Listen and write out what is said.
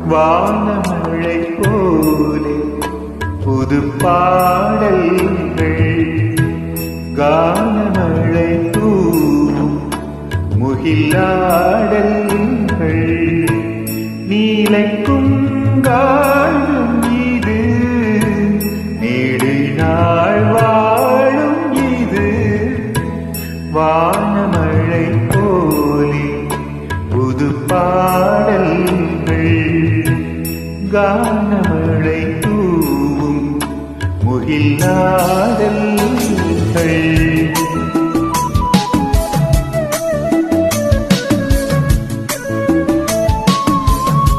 வானமழை போலே புது பாடல்கள் கானமழை தூவும் முகிலாடல்கள் நீலைக்கும் காடும் இது நீடு நாள் வாழும் இது வானமழை போலே புது பாடல்கள் கானமழை தூவும் முகிலாடல்